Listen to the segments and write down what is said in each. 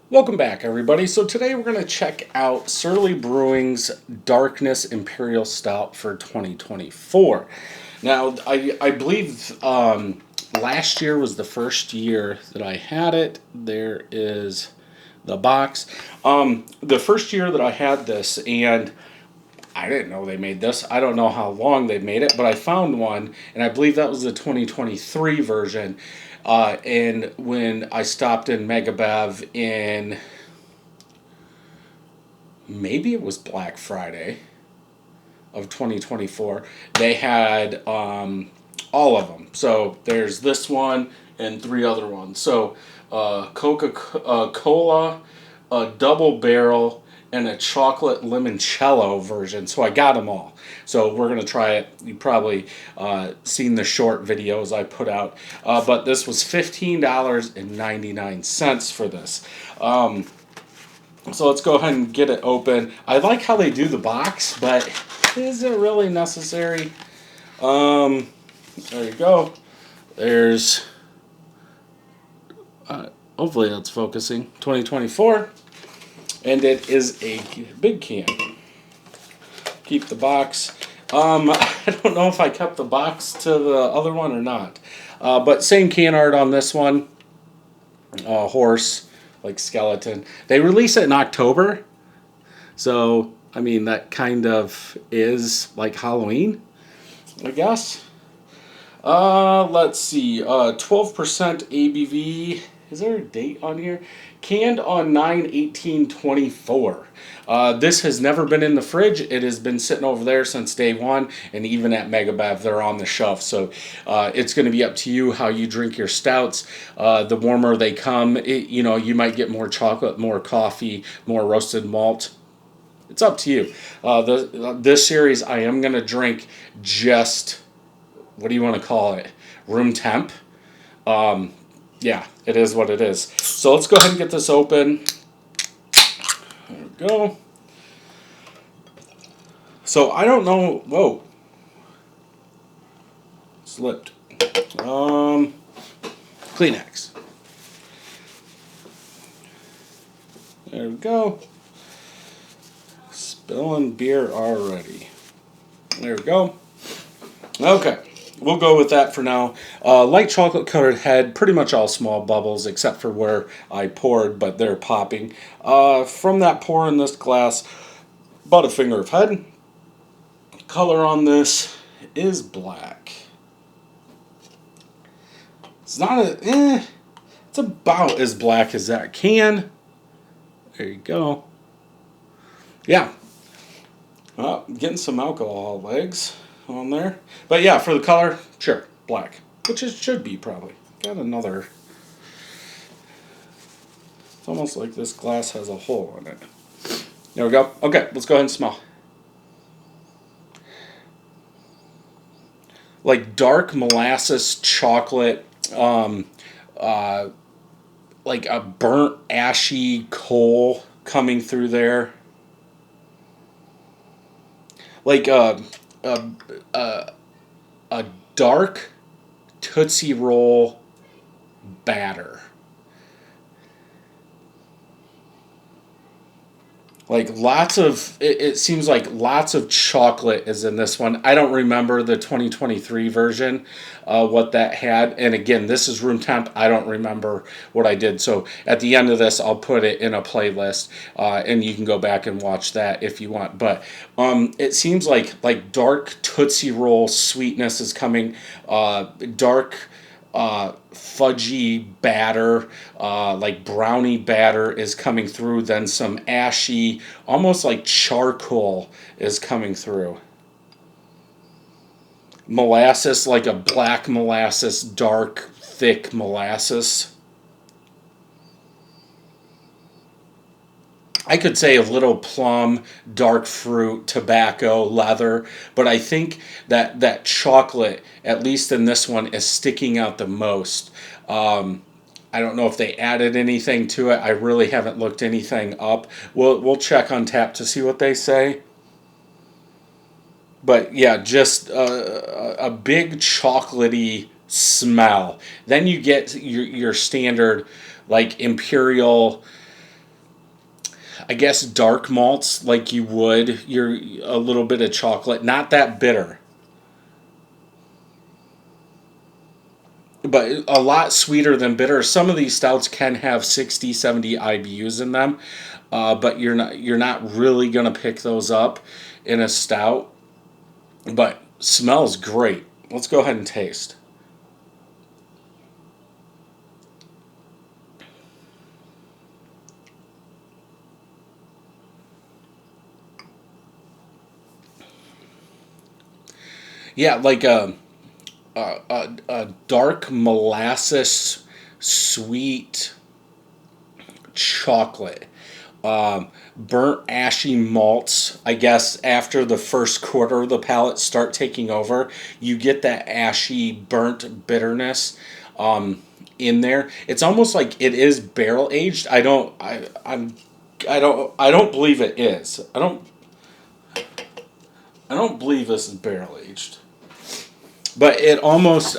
Welcome back, everybody. So today we're going to check out Surly Brewing's Darkness Imperial Stout for 2024. Now, I believe last year was the first year that I had it. There is the box. The first year that I had this, and I didn't know they made this. I don't know how long they made it, but I found one, and I believe that was the 2023 version. And when I stopped in Megabev in maybe it was Black Friday of 2024, they had all of them. So there's this one and three other ones. So Coca-Cola, a double barrel, and a chocolate limoncello version. So I got them all. So we're going to try it. You probably seen the short videos I put out. But this was $15.99 for this. So let's go ahead and get it open. I like how they do the box, but is it really necessary? There you go. There's, hopefully that's focusing, 2024. And it is a big can. Keep the box. I don't know if I kept the box to the other one or not. But same can art on this one. Horse, like skeleton. They release it in October. So, I mean, that kind of is like Halloween, I guess. Let's see. 12% ABV. Is there a date on here? Canned on 9/18/24. This has never been in the fridge. It has been sitting over there since day one, and even at Megabev, they're on the shelf. So it's going to be up to you how you drink your stouts. The warmer they come, you might get more chocolate, more coffee, more roasted malt. It's up to you. This series, I am going to drink just, what do you want to call it? Room temp. Yeah, it is what it is. So let's go ahead and get this open. There we go. So I don't know. Whoa. Slipped. Kleenex. There we go. Spilling beer already. There we go. Okay. We'll go with that for now. Light chocolate colored head, pretty much all small bubbles except for where I poured, but they're popping. From that pour in this glass, about a finger of head. Color on this is black. It's not it's about as black as that can. There you go. Yeah. Getting some alcohol legs on there. But yeah, for the color, sure, black. Which it should be probably. Got another. It's almost like this glass has a hole in it. There we go. Okay, let's go ahead and smell. Like dark molasses chocolate, like a burnt ashy coal coming through there. Like a dark Tootsie Roll batter. Like it seems like lots of chocolate is in this one. I don't remember the 2023 version, what that had. And again, this is room temp. I don't remember what I did. So at the end of this, I'll put it in a playlist, and you can go back and watch that if you want. But it seems like dark Tootsie Roll sweetness is coming, dark fudgy batter, like brownie batter is coming through, then some ashy, almost like charcoal is coming through. Molasses, like a black molasses, dark, thick molasses. I could say a little plum, dark fruit, tobacco, leather, but I think that chocolate, at least in this one, is sticking out the most. I don't know if they added anything to it. I really haven't looked anything up. We'll check on tap to see what they say. But yeah, just a big chocolatey smell. Then you get your standard like imperial I guess, dark malts like you would a little bit of chocolate. Not that bitter, but a lot sweeter than bitter. Some of these stouts can have 60, 70 IBUs in them, but you're not really gonna pick those up in a stout. But smells great. Let's go ahead and taste. Yeah, like a dark molasses sweet chocolate. Burnt ashy malts, I guess after the first quarter of the palate start taking over, you get that ashy burnt bitterness in there. It's almost like it is barrel aged. I don't believe it is. I don't believe this is barrel aged. But it almost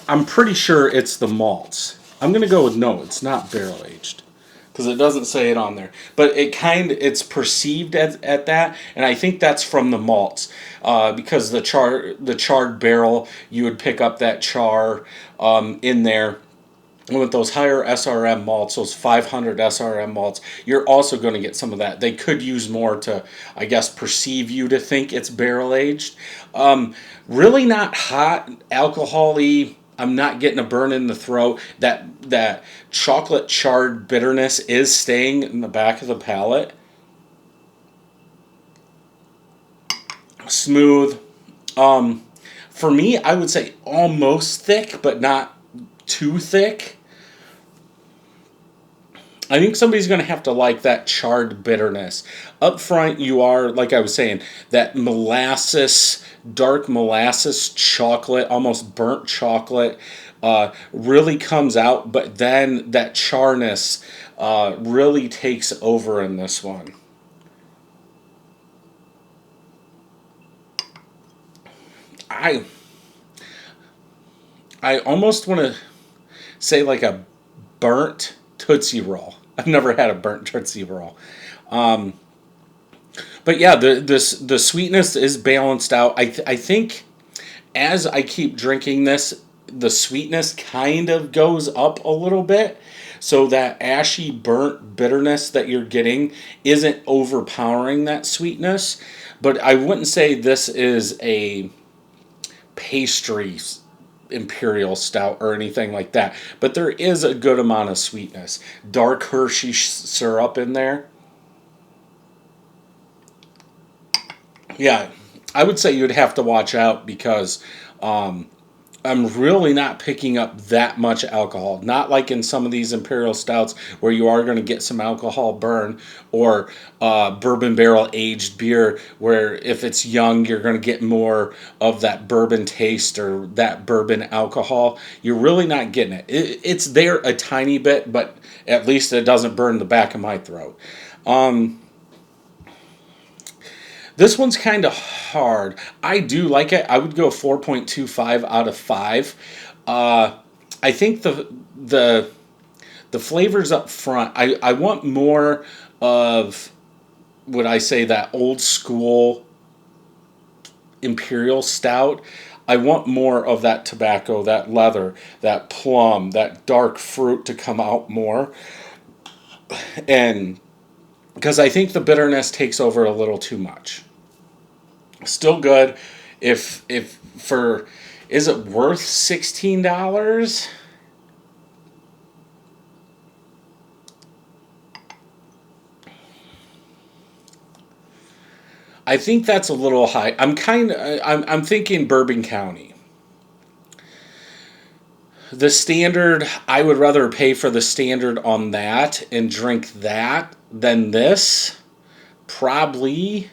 I'm pretty sure it's the malts. I'm gonna go with no, it's not barrel aged. Because it doesn't say it on there. But it's perceived at that, and I think that's from the malts. Because the charred barrel, you would pick up that char in there. And with those higher SRM malts, those 500 SRM malts, you're also going to get some of that. They could use more to, I guess, perceive you to think it's barrel aged. Really not hot, alcohol-y. I'm not getting a burn in the throat. That chocolate charred bitterness is staying in the back of the palate. Smooth. For me, I would say almost thick, but not too thick. I think somebody's going to have to like that charred bitterness. Up front, you are, like I was saying, that molasses, dark molasses chocolate, almost burnt chocolate, really comes out, but then that charness really takes over in this one. I I almost want to say like a burnt Tootsie Roll. I've never had a burnt Tootsie Roll. Um, but yeah, the sweetness is balanced out. I think as I keep drinking this, the sweetness kind of goes up a little bit. So that ashy burnt bitterness that you're getting isn't overpowering that sweetness. But I wouldn't say this is a pastry imperial stout or anything like that. But there is a good amount of sweetness. Dark Hershey syrup in there. Yeah, I would say you'd have to watch out because I'm really not picking up that much alcohol. Not like in some of these imperial stouts where you are going to get some alcohol burn, or bourbon barrel aged beer where if it's young you're going to get more of that bourbon taste or that bourbon alcohol. You're really not getting it. It's there a tiny bit, but at least it doesn't burn the back of my throat. Um, This one's kind of hard. I do like it. I would go 4.25 out of 5. Uh, I think the the flavors up front. I want more of, would I say, that old school imperial stout. I want more of that tobacco, that leather, that plum, that dark fruit to come out more. And because I think the bitterness takes over a little too much. Still good. If for, is it worth $16? I think that's a little high. I'm thinking Bourbon County. The standard, I would rather pay for the standard on that and drink that than this. Probably.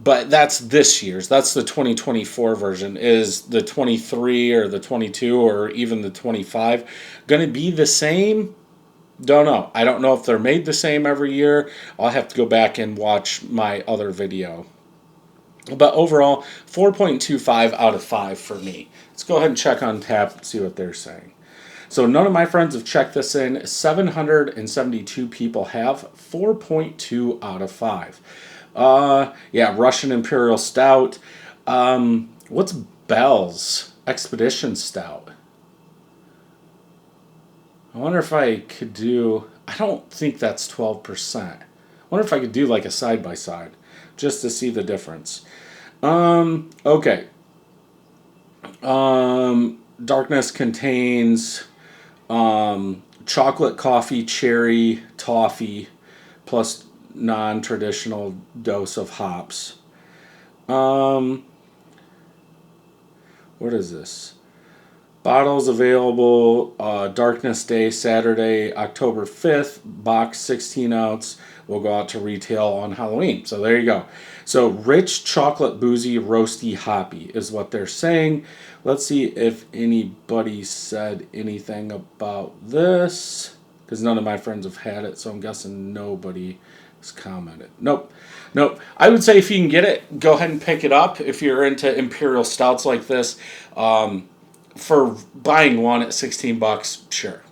But that's this year's. That's the 2024 version. Is the 23 or the 22 or even the 25 going to be the same? Don't know. I don't know if they're made the same every year. I'll have to go back and watch my other video. But overall, 4.25 out of 5 for me. Let's go ahead and check on tap and see what they're saying. So none of my friends have checked this in. 772 people have. 4.2 out of 5. Yeah, Russian Imperial Stout. What's Bell's Expedition Stout? I wonder if I could do... I don't think that's 12%. I wonder if I could do like a side-by-side just to see the difference. Okay. Darkness contains chocolate, coffee, cherry, toffee, plus non-traditional dose of hops. What is this? Bottles available Darkness Day, Saturday, October 5th. Box 16 ounce will go out to retail on Halloween. So there you go. So rich chocolate, boozy, roasty, hoppy is what they're saying. Let's see if anybody said anything about this. Because none of my friends have had it, so I'm guessing nobody has commented. Nope. I would say if you can get it, go ahead and pick it up. If you're into Imperial Stouts like this, for buying one at $16, sure.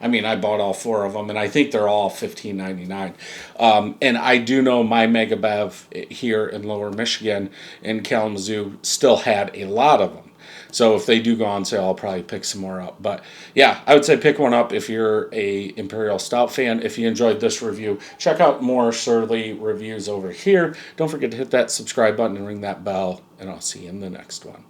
I mean, I bought all 4 of them, and I think they're all $15.99. And I do know my Mega Bev here in Lower Michigan in Kalamazoo still had a lot of them. So if they do go on sale, I'll probably pick some more up. But yeah, I would say pick one up if you're a Imperial Stout fan. If you enjoyed this review, check out more Surly reviews over here. Don't forget to hit that subscribe button and ring that bell, and I'll see you in the next one.